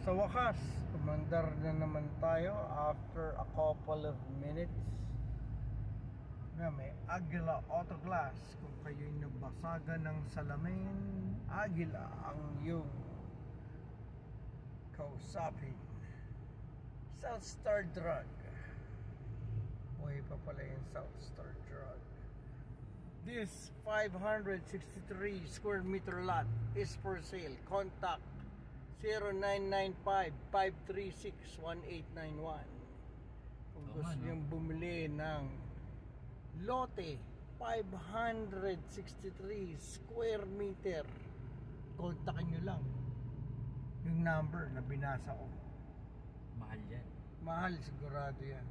Sa wakas, umandar na naman tayo after a couple of minutes. May Aguila Autoglass. Kung kayo'y nabasagan ng salamin, Aguila ang iyong kausapin. South Star Drug. Buhay pa pala yung South Star Drug. This 563 square meter lot is for sale. Contact 0995-536-1891 kung gusto niyong bumili ng lote 563 square meter. Kontakin nyo lang yung number na binasa ko. Mahal yan. Mahal, sigurado yan.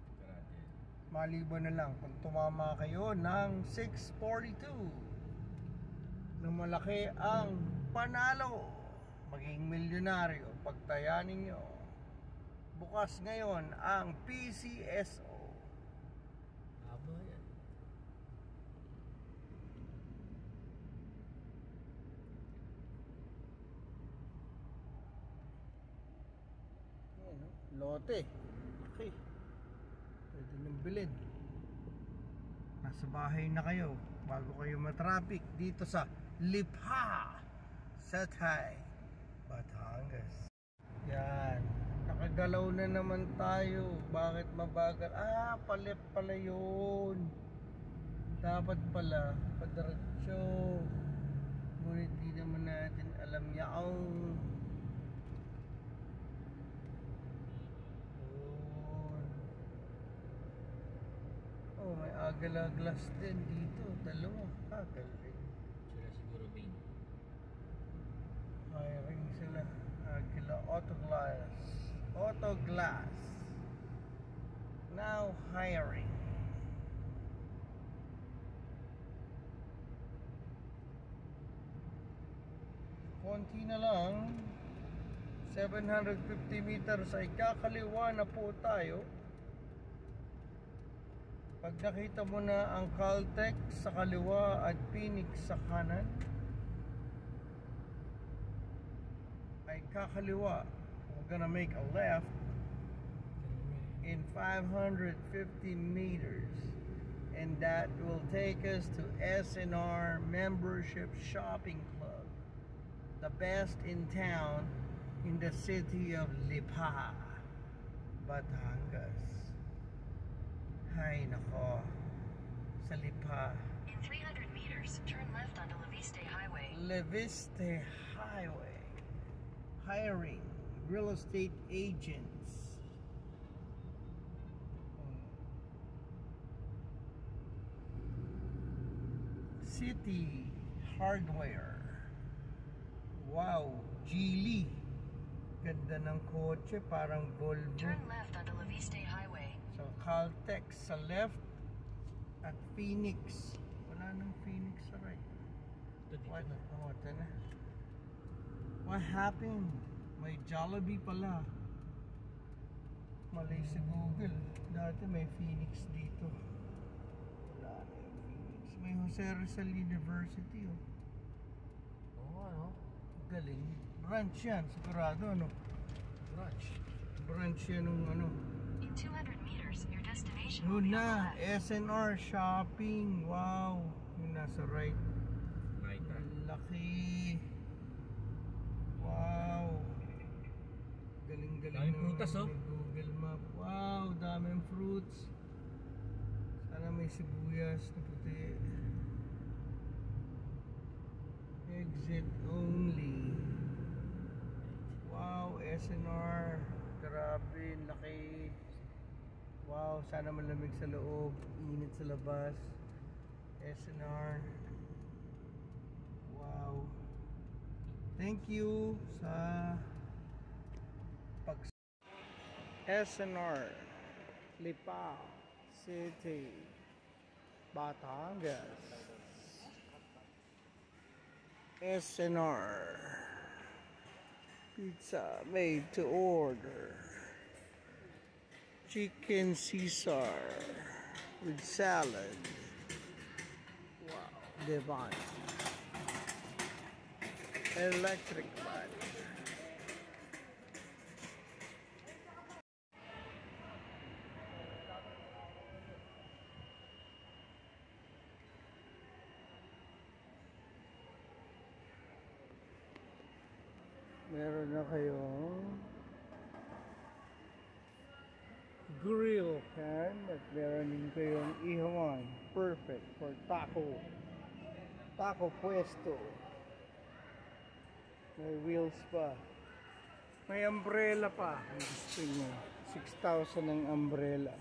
Sigurado yan. Maliban na lang kung tumama kayo ng 642 na malaki ang panalo, maging milyonaryo pagtayanin nyo. Bukas ngayon ang PCSO. Haba yan. Ayan, lote. Okay. Pwede nang bilhin. Nasa bahay na kayo bago kayo matraffic dito sa Lipa, Satay, Batangas. Yan. Nakagalaw na naman tayo. Bakit mabagal? Palit pala yun. Dapat pala padiretso. Ngunit di naman natin alam yaong. Oh, may Aguila glass din dito. Dalawa. Galing. Sila siguro main. Hiring sila. Aguila Autoglass. Autoglass. Now hiring. Konti na lang. 750 meters ay kakaliwa na po tayo. Pag nakita mo na ang Caltex sa kaliwa at Phoenix sa kanan, ay kakaliwa. We're gonna make a left in 550 meters, and that will take us to SNR Membership Shopping Club, the best in town in the city of Lipa, Batangas. Hay nako, sa Lipa. In 300 meters, turn left onto Leviste Highway. Leviste Highway. Hiring real estate agents. City Hardware. Wow, Geely. Ganda ng kotse, parang Volvo. Turn left onto Leviste Highway. So Caltex sa left at Phoenix. Wala nang Phoenix sa right. What na? What happened? May Jollibee pala. Mali sa Google. Dati may Phoenix dito. Wala na yung Phoenix. May Jose Rizal University. Oo, ano? Galing. Branch yan, sigurado, ano? Branch yan ng ano. In 200 meters, your destination will Yun be on the na, left. SNR Shopping. Wow. Yung nasa right. Right. Laki. Wow. Galing-galing. Daming prutas, oh. Google Map. Wow, daming fruits. Sana may sibuyas na puti. Exit only. Wow, SNR. Grabe, laki. Wow, sana malamig sa loob, init sa labas. SNR. Wow. Thank you sa SNR Lipa City, Batangas. SNR pizza made to order. Chicken Caesar with salad. Wow, divine. Electric fan. Meron na kayong grill can at meron din kayong ihawan. Perfect for taco puesto. May wheels pa. May umbrella pa. Gusto nyo 6,000 ang umbrella.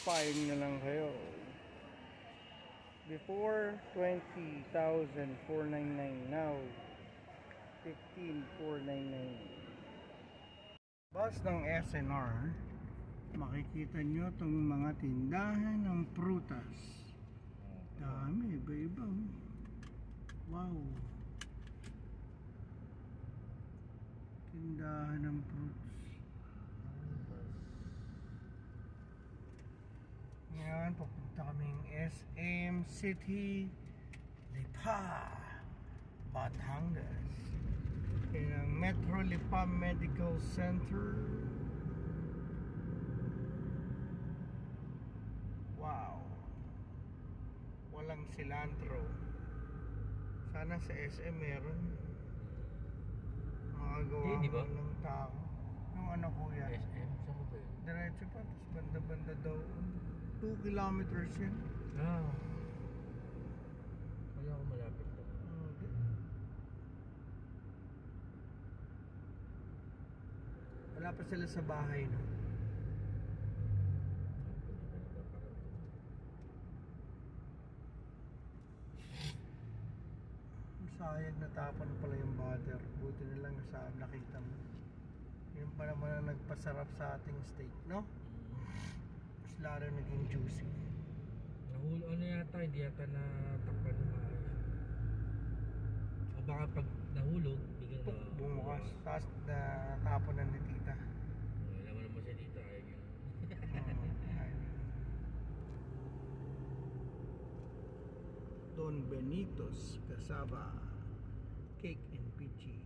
Buying na lang kayo. Before 20,499, now 15,499. Bus ng SNR, makikita nyo itong mga tindahan ng prutas. Dami, iba-iba. Wow. Tindahan ng fruits. Ngayon, papunta kaming SM City, Lipa, Batangas. Yan ang Metro Lipa Medical Center. Wow. Walang cilantro. Sana sa SM meron. Makagawa Hindi ba? ng tao. Yung ano kuya. SM? Saan ko ba yun? Diretso pa, tapos banda-banda daw. 2 kilometers yun. Ah. Wala ko malapit lang. Okay. Wala pa sila sa bahay, no? Sayang natapon pala yung butter. Buti na lang sa nakita mo. Yun pa naman ang nagpasarap sa ating steak, no? Mas lalo naging juicy. Nahulo, ano yata, hindi yata natakpan ng maayos. O baka pag nahulog, bigla na... Bumukas. Tapos natapon na ni tita. Wala mo naman siya dito, ayaw yun. Don Benito's Cassava Cake and Peachy.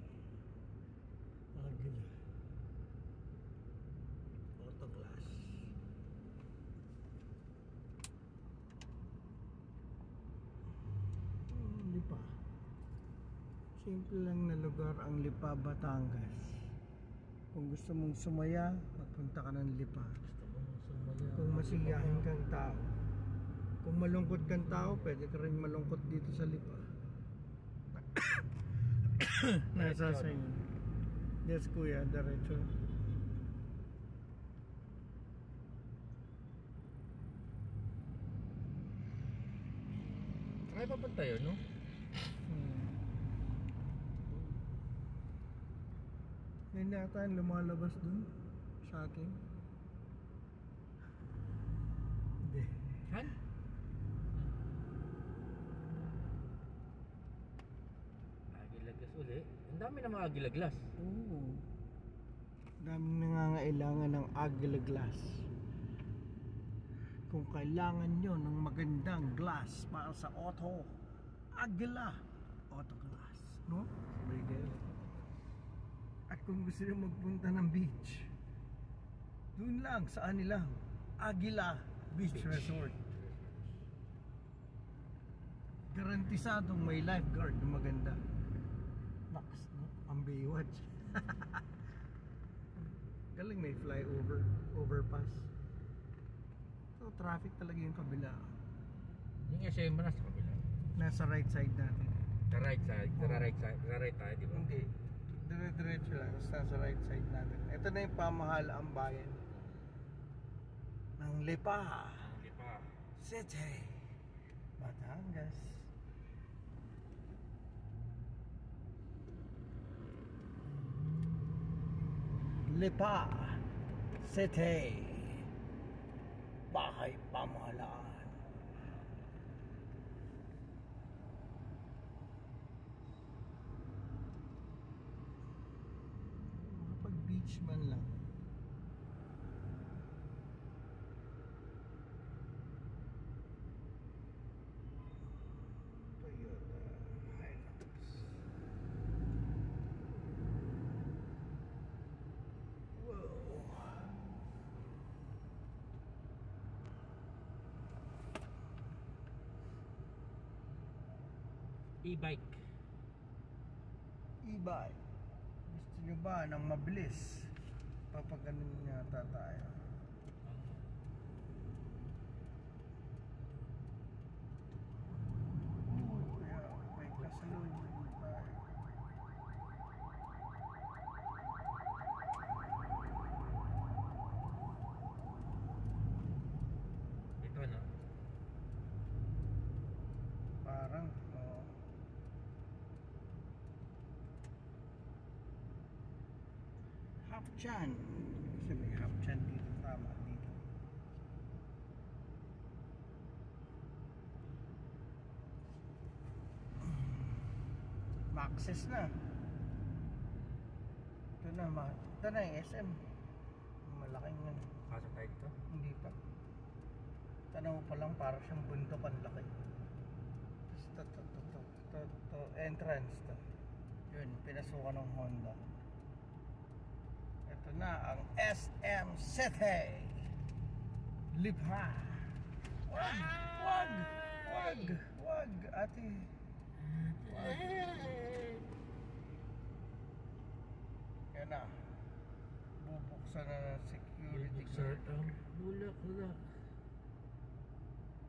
Agila. Autoglass. Lipa. Simple lang na lugar ang Lipa, Batangas. Kung gusto mong sumaya, magpunta ka ng Lipa. Gusto mo sumaya. Kung masiyahin kang tao. Kung malungkot kang tao, pwede ka rin malungkot dito sa Lipa. Nasa sa inyo. Yes kuya, diretso. Ay, papunta yun, no? Ngayon yata yung lumalabas dun sa atin. Hindi. Han? Agilaglas uli. Ang dami na mga agilaglas. Oo. Daming nangangailangan ng Agila glass. Kung kailangan nyo ng magandang glass para sa auto, Agila Auto Glass, no? Bigay. At kung gusto nyo magpunta ng beach, dun lang sa nila, Agila Beach Resort. Garantisadong may lifeguard na maganda. Naks, no? Ang Baywatch. Galing, may flyover, overpass. So traffic talaga yung kabila. Yung SM mo nasa kabila. Nasa right side natin. Sa right side. Sa right side. Sa right tayo, di ba? Hindi. Dire-diretso lang. Nasa right side natin. Ito na yung pamahalaang bayan ng Lipa Lipa. City, Batangas. Lipa City, bahay pamahalaan. Kapag beach man lang. Toyota Hilux. E-bike. bike. Gusto nyo ba ng mabilis? Papaganon yata tayo. Yeah, may kasalubong tayo. Ito na. Parang, oh. Hapchan. Kasi may Hapchan dito, tama dito. Maxis na. Ito na yung SM. Malaking ano. Pasok tayo dito. Hindi pa. Tanaw pa lang, para siyang bundok, ang laki. To entrance to. Yun, pinasukan ng Honda. Ito na ang SM City. Libha. Wag, ate. Wag. Yan na. Bubuksan na ng security guard. Bulak.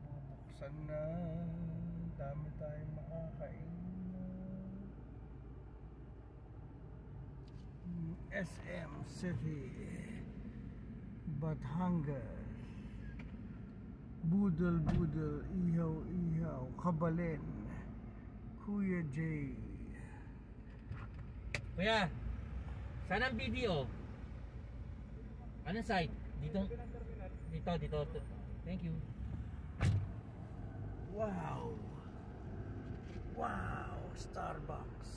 Bubuksan na. Dami tayong makakain. SM City, Batangas. Budol, ihaw, Kabalen, Kuya J. Kuya, saan ang video? Anong site? Dito. Thank you. Wow, Starbucks.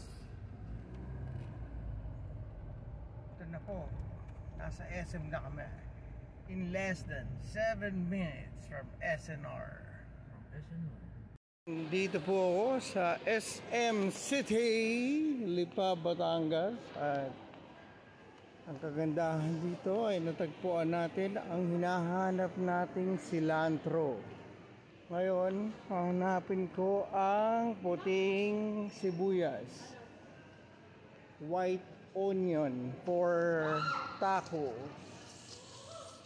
Ito na po, nasa SM na kami. In less than 7 minutes from SNR. Dito po ako sa SM City, Lipa, Batangas. At ang kagandahan dito ay natagpuan natin ang hinahanap nating cilantro. Ngayon, hanapin ko ang puting sibuyas. White onion for taco.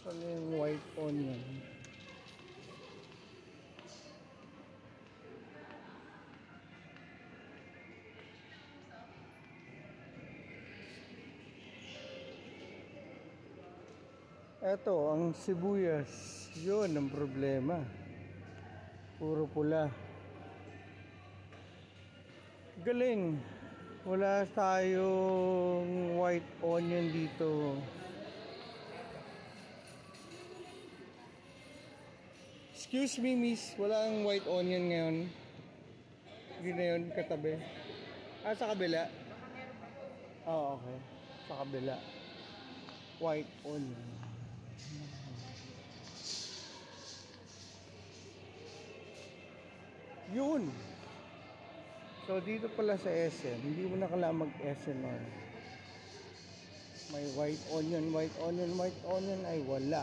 Ano yung white onion? Eto, ang sibuyas. Yun ang problema. Puro pula. Galing. Wala tayong white onion dito. Excuse me, miss. Walang white onion ngayon. Hindi na yun katabi. Sa kabila? Oo, okay. Sa kabila. White onion. Yun! So dito pala sa SM, hindi mo na kailangan mag-SNR. May white onion ay wala.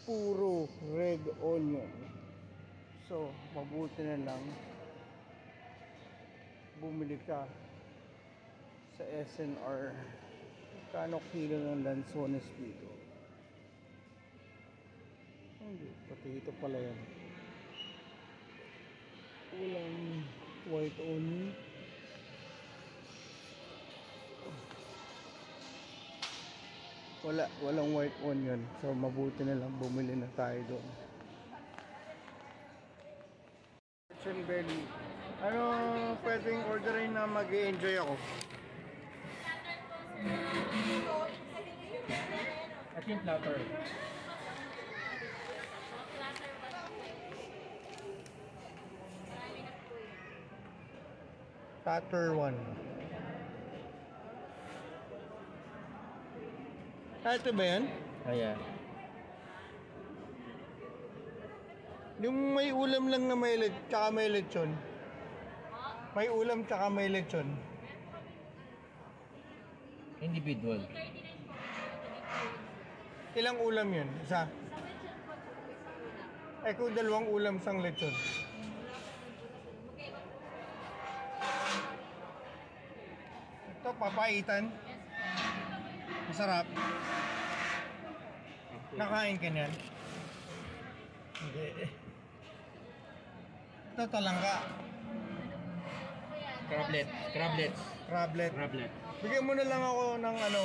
Puro red onion. So, mabuti na lang bumili ka sa SNR. Kano kilo ng lansones dito? Hindi, pati ito pala yan. Walang white onion. Walang white onion. So mabuti na lang bumili na tayo doon. Chicken belly. Ano pwedeng orderin na mag-i-enjoy ako? At yung platter. Platter 1. Ito ba yan? Ayan. Yung may ulam lang na may tsaka may lechon. May ulam tsaka may lechon. Individual. Ilang ulam yun? Isa? Kung dalawang ulam sang lechon. Ito, papaitan. Masarap. Nakain ka niyan? Hindi. Ito, talangka. Crablets. Crablet. Bigyan mo na lang ako ng ano,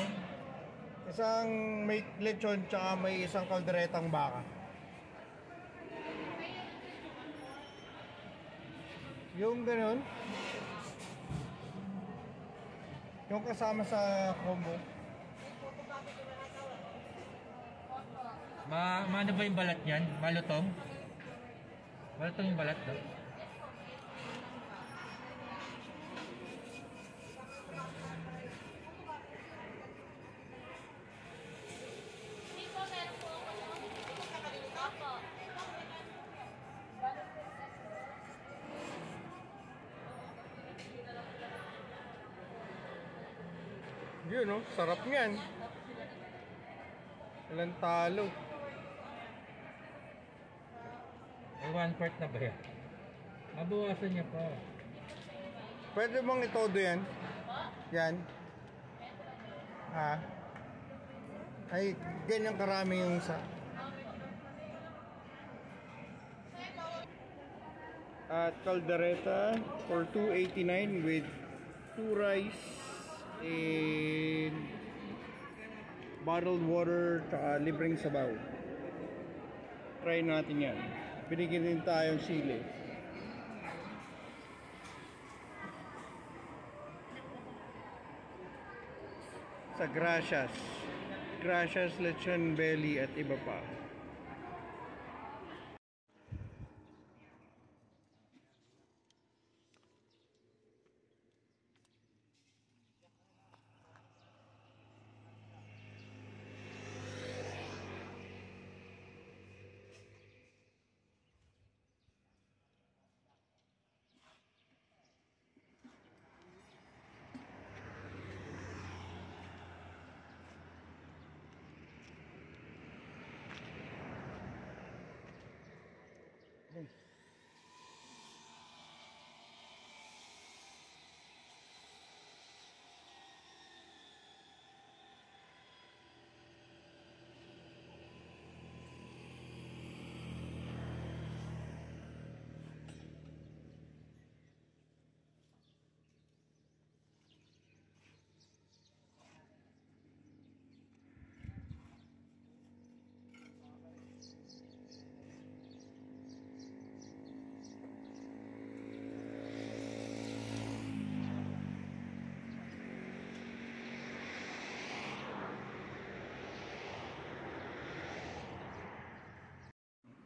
isang may lechon tsaka may isang kalderetang baka. Yung ganun. Yung kasama sa combo. Ano ba yung balat niyan? Malutong? Malutong yung balat daw. Yun, no? Sarap niyan. Walang talo. Ay, 1/4 na ba yan? Mabawasan niya pa. Pwede bang itodo yan? Yan. Ha? Ay, ganyan karami yung sa... At caldereta for 289 with 2 rice and bottled water tsaka libreng sabaw. Try natin yan. Binigyan din tayong sili. Sa Gracias lechon belly at iba pa.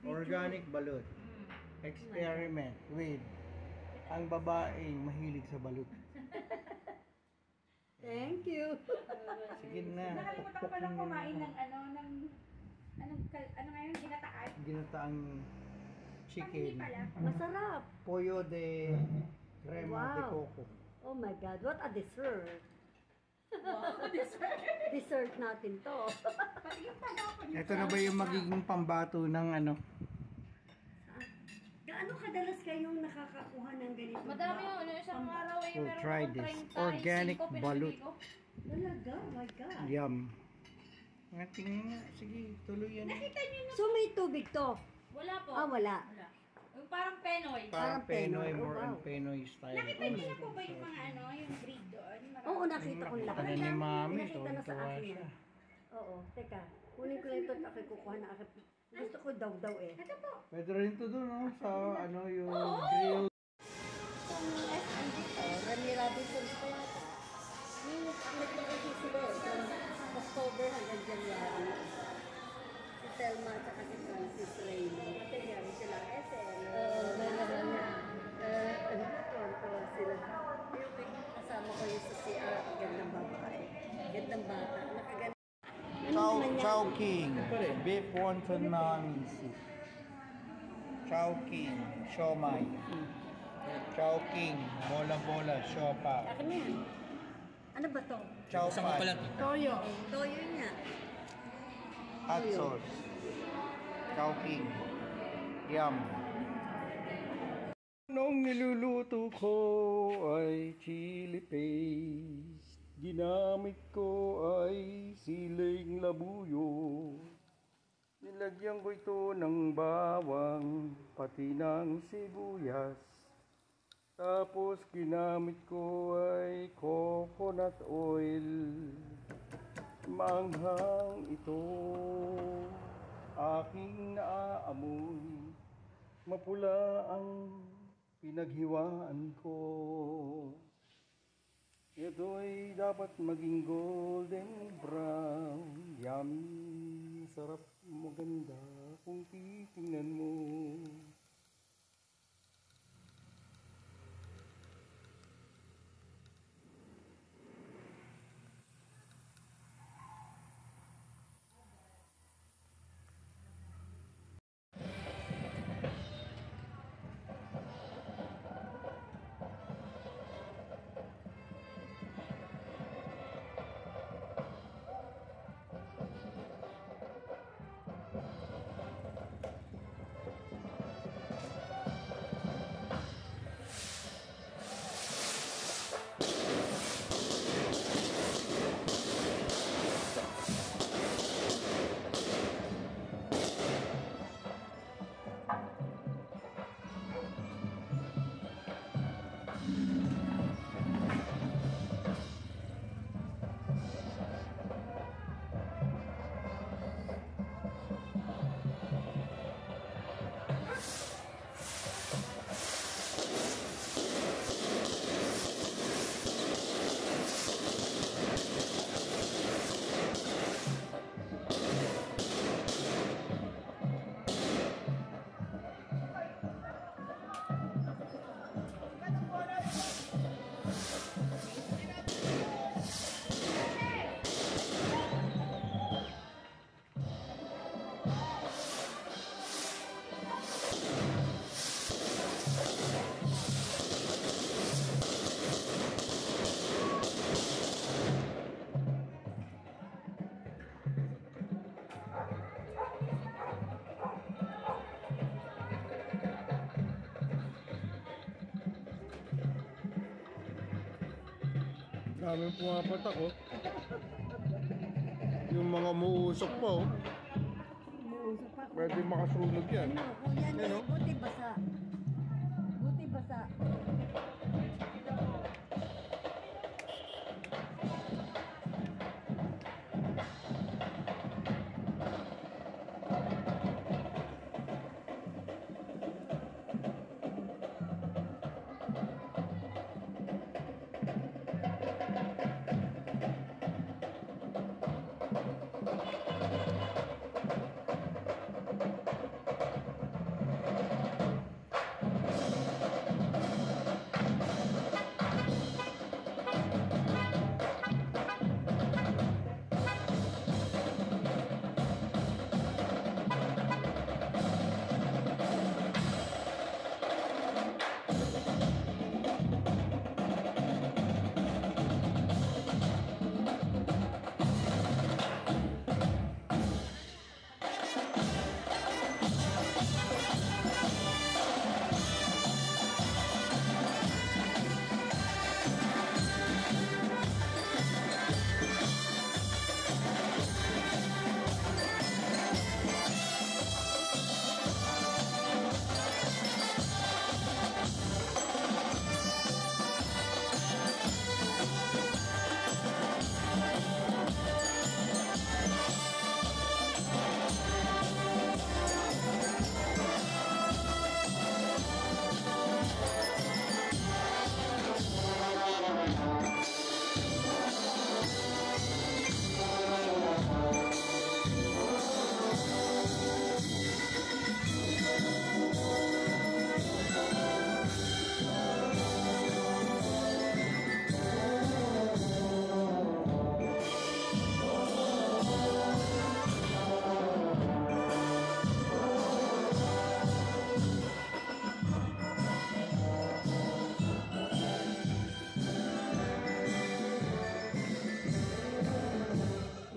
Organic balut. Experiment with ang babaeng mahilig sa balut. Thank you. Sige na. Nakalimutan ko palang kumain ng ano ngayon, ginataan. Ginataang Hindi chicken. pala. Masarap. Pollo de crema de Wow. coco. Oh my God, what a dessert. Wow, dessert. Dessert natin to. Yung tagapon yung Ito na ba yung magiging pambato ng ano? Gaano kadalas kayong nakakakuha ng ganito? Madami yung ano, isang araw ay We'll meron try akong this. 35 Organic pinamili balut. ko. Talaga? Oh my God. Yum. Nga, tingnan nga. Sige, tuloy yan. Nakita niyo na? So may tubig to? Wala po. Ah, wala. Wala. Yung parang Penoy. Parang Parang Penoy, Penoy. Oh, more wow. on Penoy style. Nakita niyo na po ba yung mga ano, yung breed doon? Marami. Oo, nakita ko lahat. Ano ni Mami? Nakita na sa Tuwa akin siya. yan. Oo, teka. Kunin ko lang ito at ako'y kukuha na akin. Gusto ko daw eh. Ito po. Pwede rin to doon, no? Sa ano, yung grill. Itong SM dito, Remy Robinson's ko yata. Yung nagpapagay sila from October hanggang January. Si Telma at saka si Francis Raymond. Materiali sila SM. Meron na. Ano ba tuwan sila? Yung kasama ko yung sa CR, gandang babae. Gandang bata. Nakaganda. Chow King. Beef wonton nami soup. Chow King. Siomai. Chow King. Bola-bola. Siopa. Akin na yan. Ano ba to? Chow Sama pala. Pad. Toyo. Toyo niya. Hot sauce. Chow King. Yum. Nung niluluto ko ay chili paste. ginamit ko ay siling labuyo. Nilagyan ko ito ng bawang, pati ng sibuyas. Tapos ginamit ko ay coconut oil. Maanghang ito, aking naaamoy. Mapula ang pinaghiwaan ko. Ito'y dapat maging golden brown. Yummy, sarap, maganda kung titingnan mo. Daming pumapatak oh. Yung mga umuusok pa oh. Umuusap pa. Pwede makasunog yan. Ano, kuya, Ano? buti basa. Buti basa.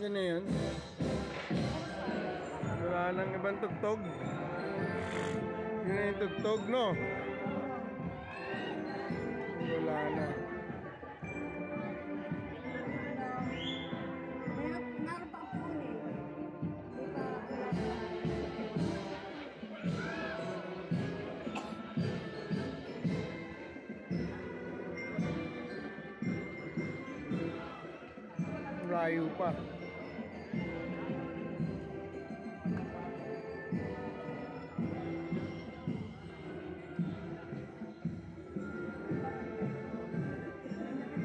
Yan na yun. Wala nang ibang tugtog. Yun na yung tugtog, no? Wala na. Layo pa.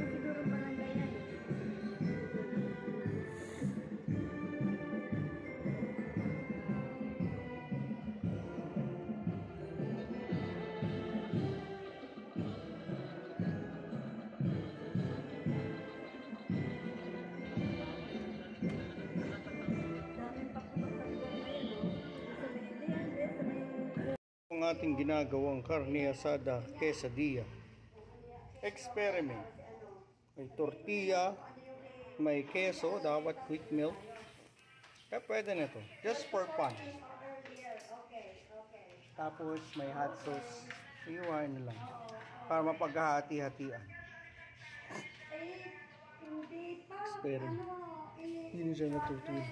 Siguro barangay yan eh. Daming paputok sa lugar na yun, no? Sa may Indian, sa may Ang ating ginagawang carne asada quesadilla. Experiment. May tortilla, may keso, dapat quick milk. Kaya pwede na to. Just for fun. Tapos may hot sauce. Iwain na lang. Para mapaghahati-hatian. Experiment. Hindi siya natutunan.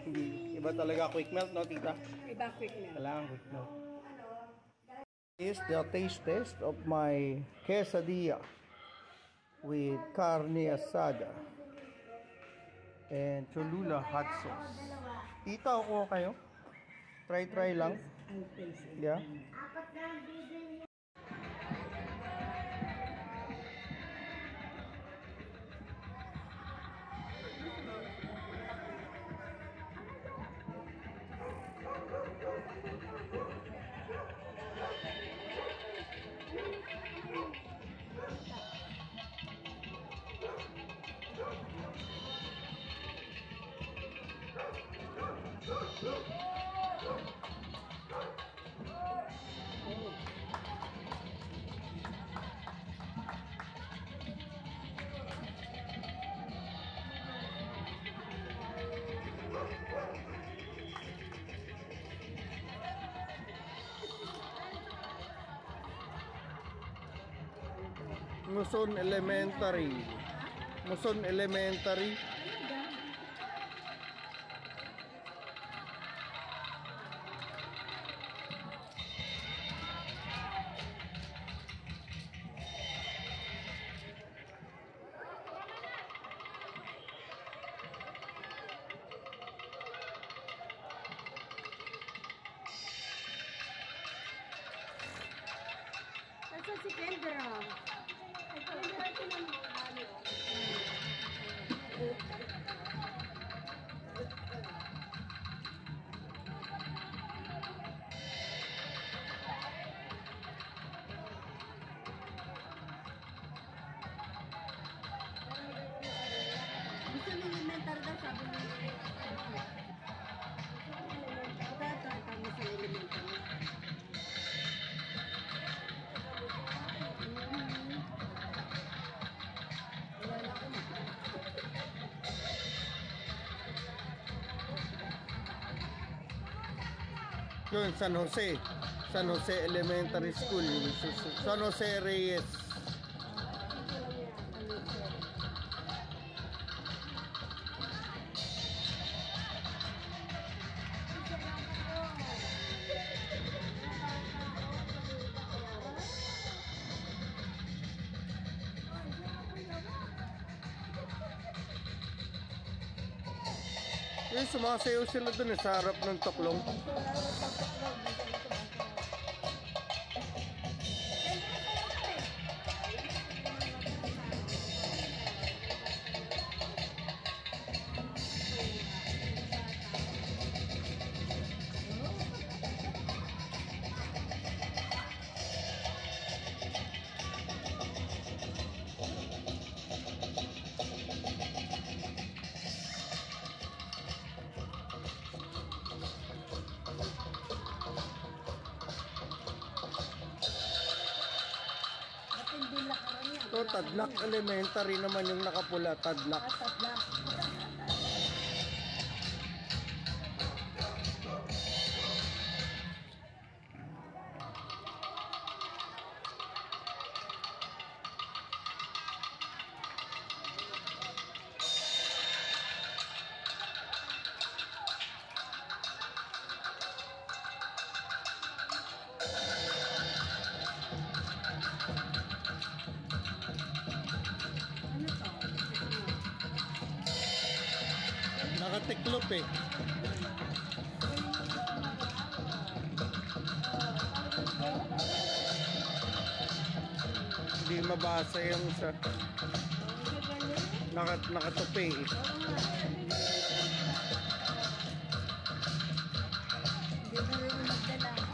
Hindi. Iba talaga quick milk, no, tita? iba quick na. Kailangan quick milk. Is the taste test of my quesadilla with carne asada and Cholula hot sauce. Tita, ako kayo? Try lang. Yeah. Muson Elementary. Muson Elementary. Nasa si Kendra. Ay, Kendra, ito na mo. Gusto ng elemental daw, sabi mo. Ito, tama sa elemental. Yun, San Jose. San Jose Elementary School. San Jose Reyes. Yung sumasayaw sila dun sa harap ng toklong. So, Tadlak Elementary naman yung nakapula. Tadlak. Nakatiklop eh. Hindi mabasa yung sa nakatupi eh. Hindi mo rin magdala.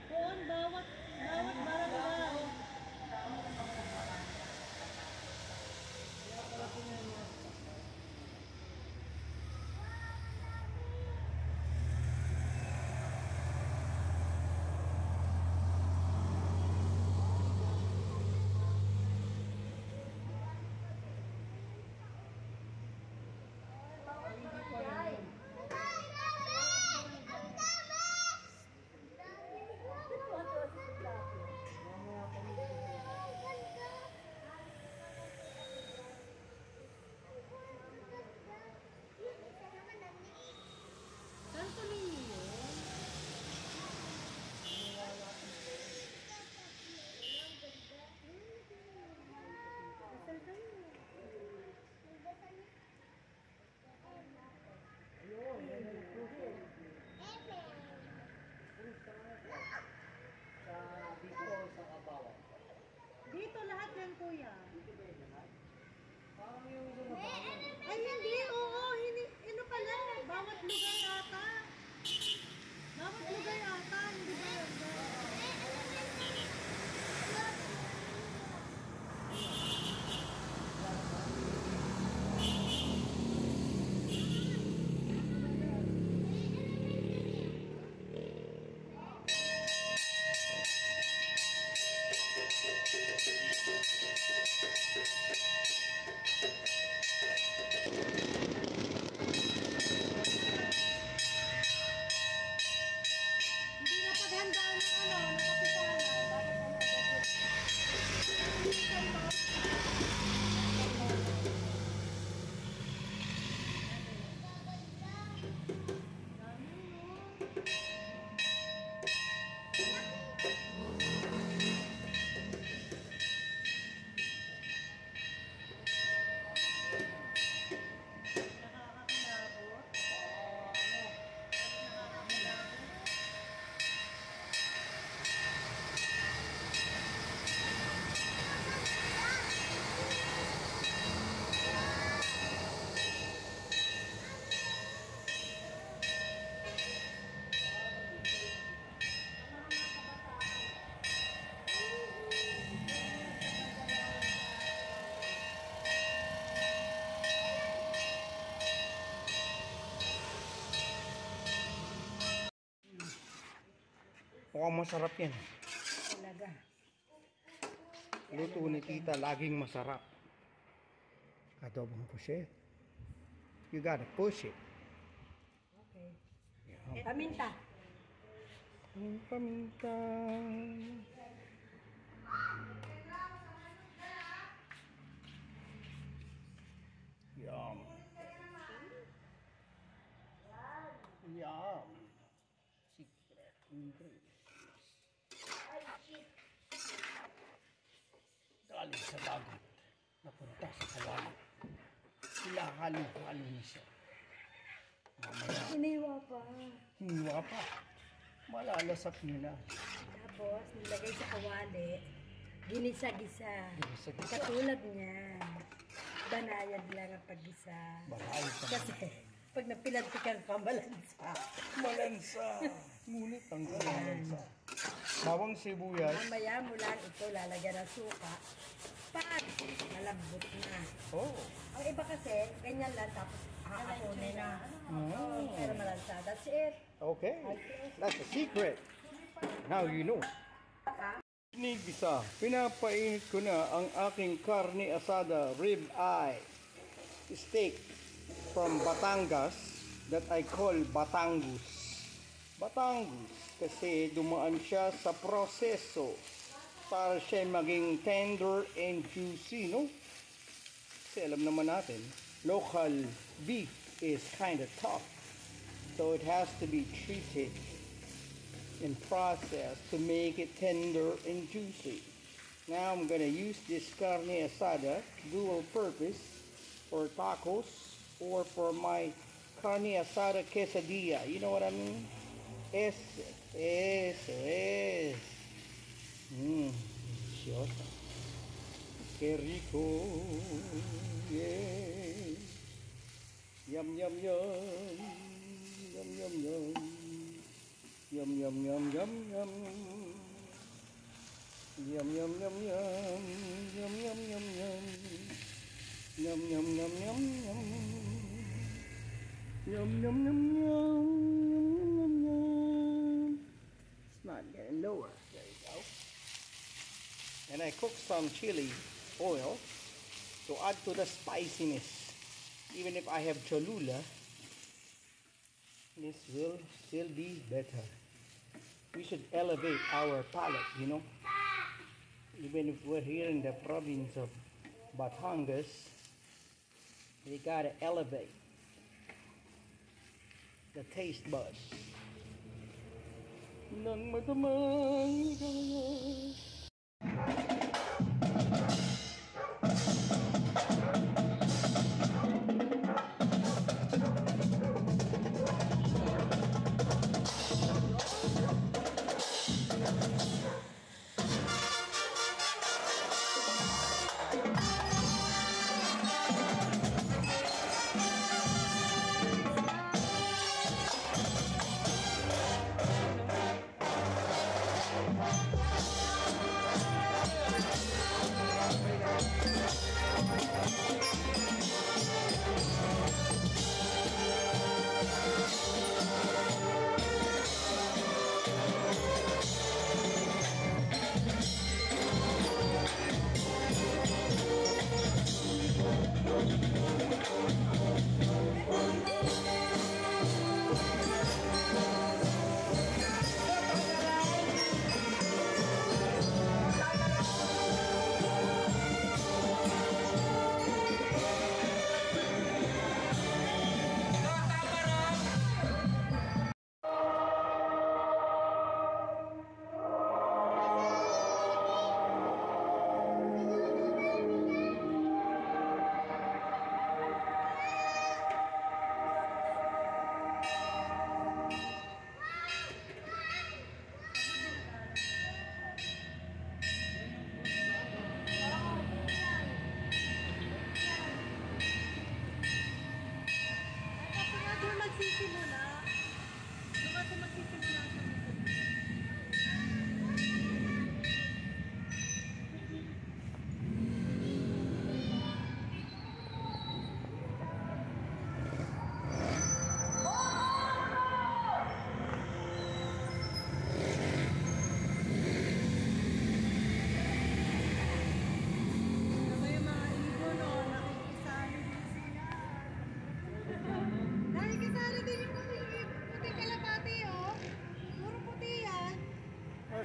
Doon, bawat barangay. Santo Niño. Dito lahat yan, kuya. Ay, hindi. Oo, hindi. Ano pala? Bawat lugar ata. Bawat lugar ata. Hindi ba yan? Hindi na paghandaan ng ng kapitanan. Mukhang masarap yan. Talaga. Luto ni tita, laging masarap. Adobong pusit. You gotta push it. Okay. Yeah. Paminta. Paminta. Yum. Yum. Secret ingredients. Galing sa dagat. Napunta sa kawali. Sila halo-halo na siya. Mamaya, Iniwa pa. hiwa pa. Malalasap nyo na. Tapos, nilagay sa kawali. Ginisa-gisa. Ginisa-gisa. Katulad niyan. Banayad lang ang paggisa. Balayad pa. Kasi, pag napilantikan ka, malansa. Malansa. Ngunit ang malansa. Bawang sibuyas. Mamaya mo lang ito lalagyan ng suka. Pag malambot na. Oh. Ang iba kasi, ganyan lang tapos haaponin na. Mm. Pero malansa. That's it. Okay. That's a secret. Now you know. Nigisa, pinapainit ko na ang aking karne asada rib eye steak from Batangas that I call Batangus. Batangus kasi dumaan siya sa proseso para siya maging tender and juicy, no? Kasi alam naman natin, local beef is kind of tough. So it has to be treated and processed to make it tender and juicy. Now I'm gonna use this carne asada dual purpose for tacos or for my carne asada quesadilla. You know what I mean? Eso es. Deliciosa. Qué rico. Yeah. Yum yum yum. Yum yum yum. Yum yum yum yum yum. Yum yum yum yum. Yum yum yum yum. Yum yum yum yum yum. Yum yum yum yum. Yum yum yum. It's not getting lower. There you go. And I cook some chili oil to add to the spiciness. Even if I have Cholula, this will still be better. We should elevate our palate, you know. Even if we're here in the province of Batangas, we gotta elevate the taste buds. Nang matamang kaya.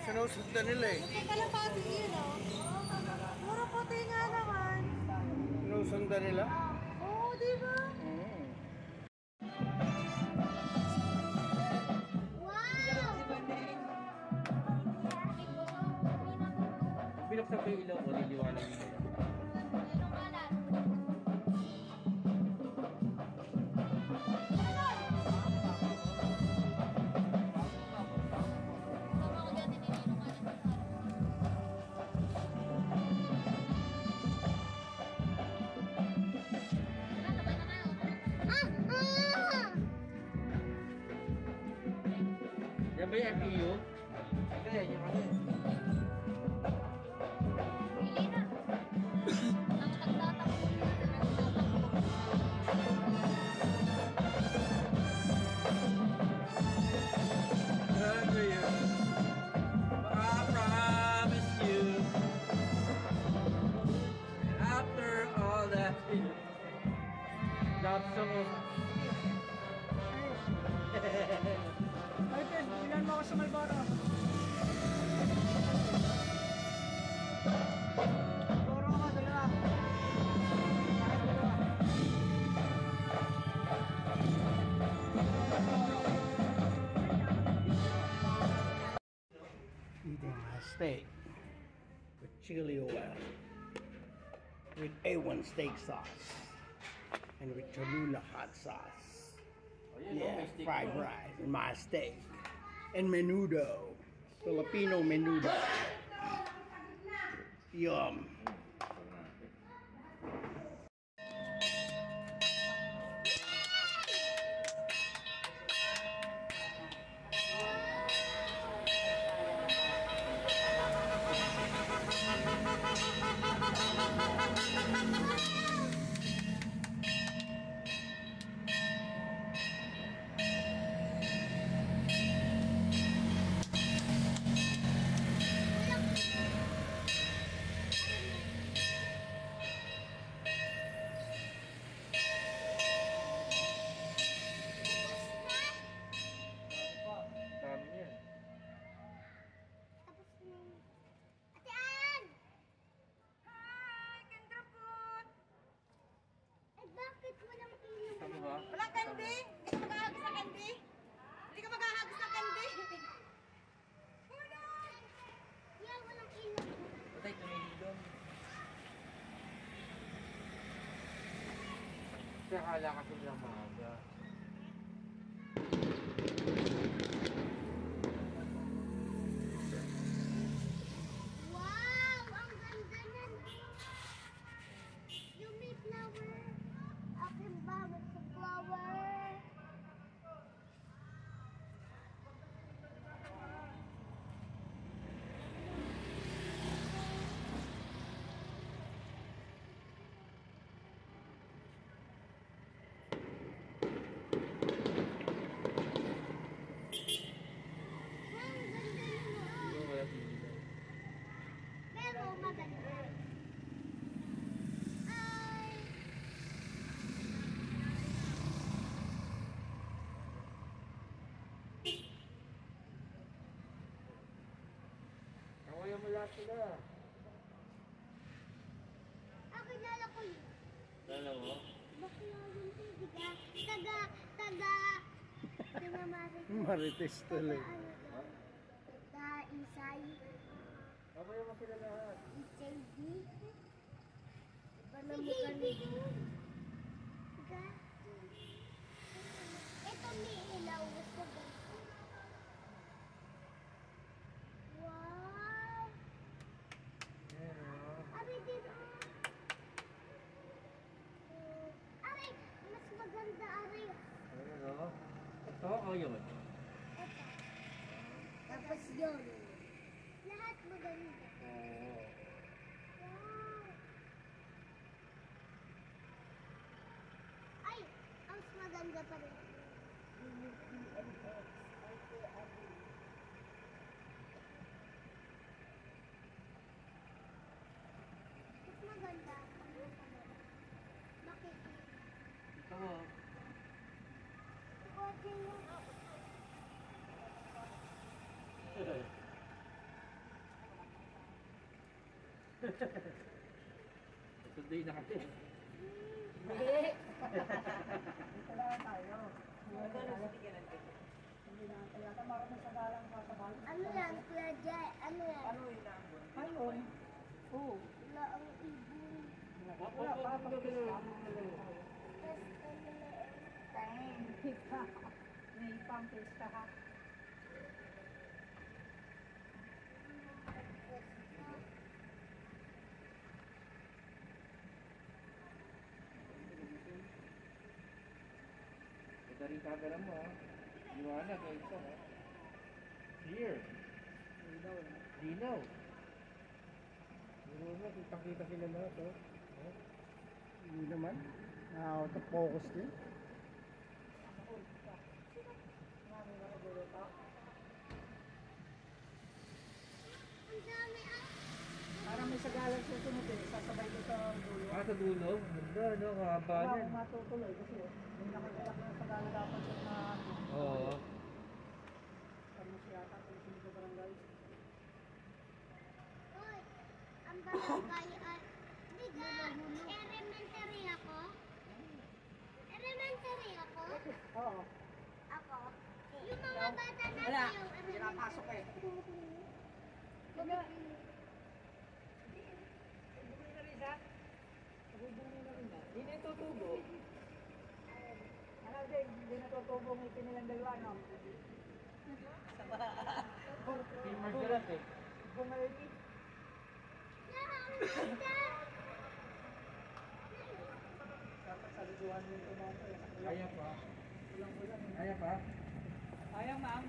Sinusundan nila eh. May kalapati yun, oh. Puro puti nga naman. Sinusundan nila. Oo, di ba? Binuksan ko yung ilaw ko, liliwanag nila. Yan ba yung FEU? Kaya yung ano? Martin, ilan mo ako sa Malboro? Malboro ako, dalawa. Eating my steak with chili oil, with A1 steak sauce, and with Cholula hot sauce. Yeah, fried rice and my steak. And menudo. Filipino menudo. Yum. Kasi akala kasi lang maaga. Wow! Ang ganda niyan! Yung may flower. Akin ba? May flower. Wow, ang ganda niyan. Oo, wala tinigil. Pero maganda. Ay! Kawayan mo lahat sila. Kilala ko yun. Dalawa? Bakla yun, tiga. Taga Marites tuloy. ano daw? Taga Isay. Kawayan mo sila lahat. Isay D. Iba na mukha nito. Taga. Ito may ilaw. Gusto ko. Wow! Abi, dito. Aray, mas maganda, aray. Ano? Ito o yun? Ito. Tapos yun. Lahat maganda. Oo. Wow. Ay, ang mas maganda pa rin. UPMX. Mas maganda. Bakit? Ito mo. Kotse yun. Sunday na kasi. Ano yan, Kuya Jai? Ano yan? Ayun. Oo. Wala ang ibon. Wala pa pa. Tapos ano na May pang-pista ha. Ito rin camera mo ha. Liwanag eh ito ha. Clear. Linaw. Siguro mo, kitang-kita sila lahat oh. Hindi naman. Out of focus din. ang dami ah. Parang may sagalang susunod eh. Sasabay ko sa dulo. Ah, sa dulo? Ganda no, kahaba Wala niyan. akong matutuloy kasi may nakikalak na sagalang dapat sa na Oo. kami siya kung sino sa barangay. Uy, ang barangay ay... Diga, elementary ako? Elementary ako? Oo. Ako? Yung mga bata na Wala. yung Pinapasok eh. Hindi na tutubo. Ano din, hindi na tutubo ng ipinilang dalawa, no? Team Margaret eh. Bumalik. Dapat sa liguan yung tumato. Kaya pa. Kaya pa. Ayaw, ma'am.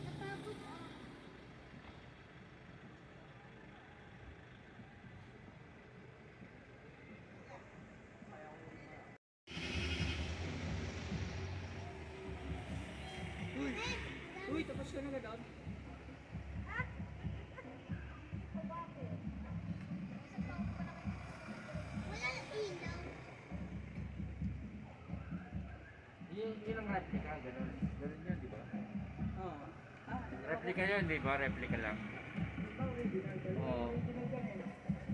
Napagod ah. Uy, tapos ka na ba doon? Walang ilaw. Yun ang replica, ganun. Ganun yun, di ba? Oo. Replica yun, di ba? Replica lang. Oo.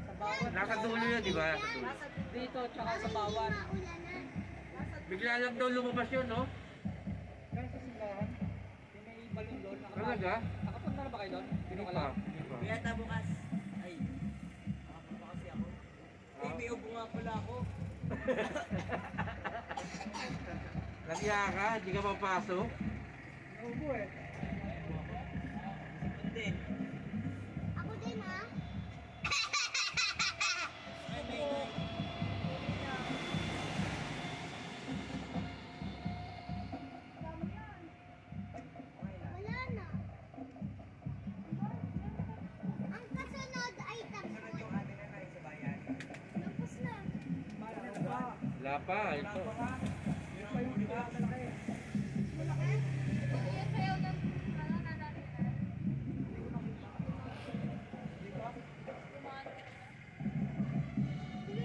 Sa bawat. Nasa dulo yun, di ba? Sa dulo. Nasa dito, tsaka sa bawat. Maulanan. Bigla lang daw lumabas yun, no? Kaya sa simbahan, yung may balon doon. Talaga? Nakapunta na ba kayo doon? Hindi pa. Hindi pa. Kaya bukas. Ay, nakapunta kasi ako. Ay, may ubo nga pala ako. Kaya ka, hindi ka papasok. Ubo eh. Hindi. Ako din ha. Ay, may. Wala na. Ang kasunod ay Sunod yung tapos. atin na nai sa bayan. Tapos na. Wala pa, ito. Yan sayaw ng ano na natin na.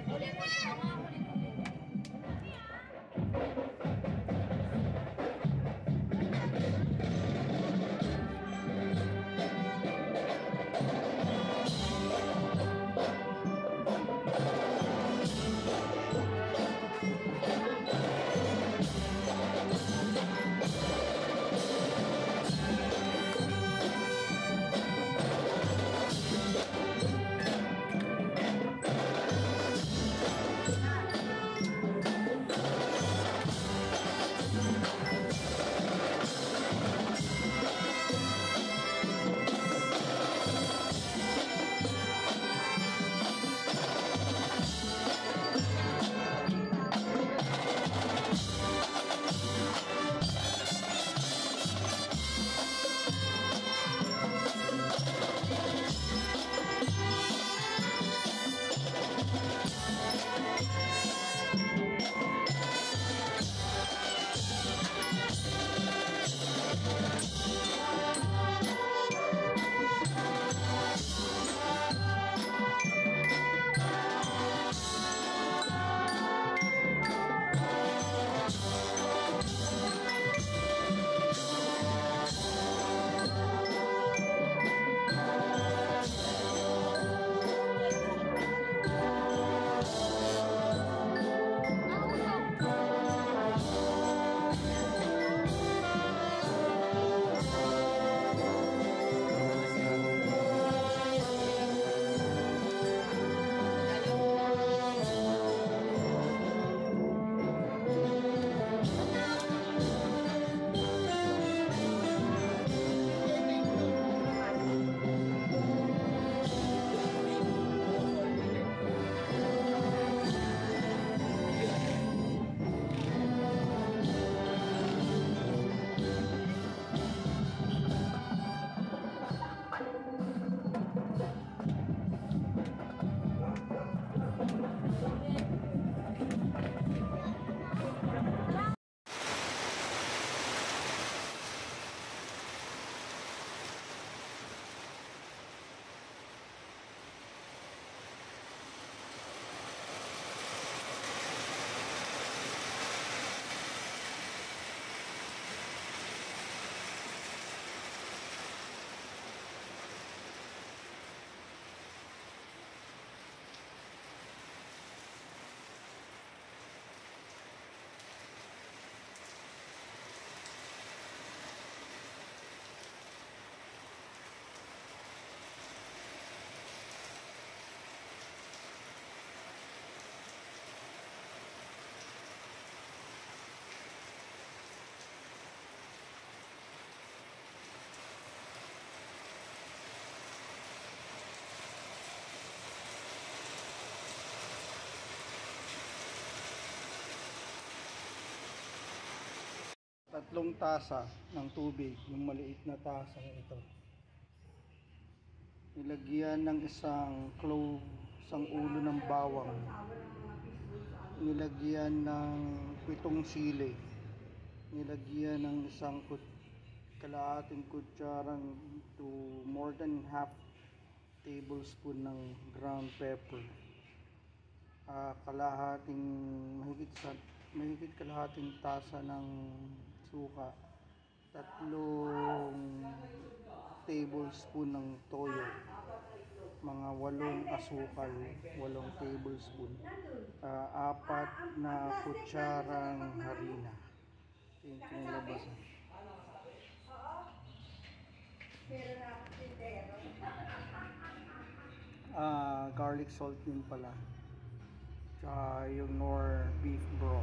Huli mo na! Huli mo. Tatlong tasa ng tubig, yung maliit na tasa ito. Nilagyan ng isang clove, isang ulo ng bawang. Nilagyan ng 7 sili. Nilagyan ng isang kalahating kutsarang to more than half tablespoon ng ground pepper. Mahigit kalahating tasa ng suka, 3 tablespoon ng toyo, mga 8 asukal, 8 tablespoon, 4 na kutsarang harina. Ito yung labasan. Pero na ako garlic salt din pala. Tsaka yung nor beef broth.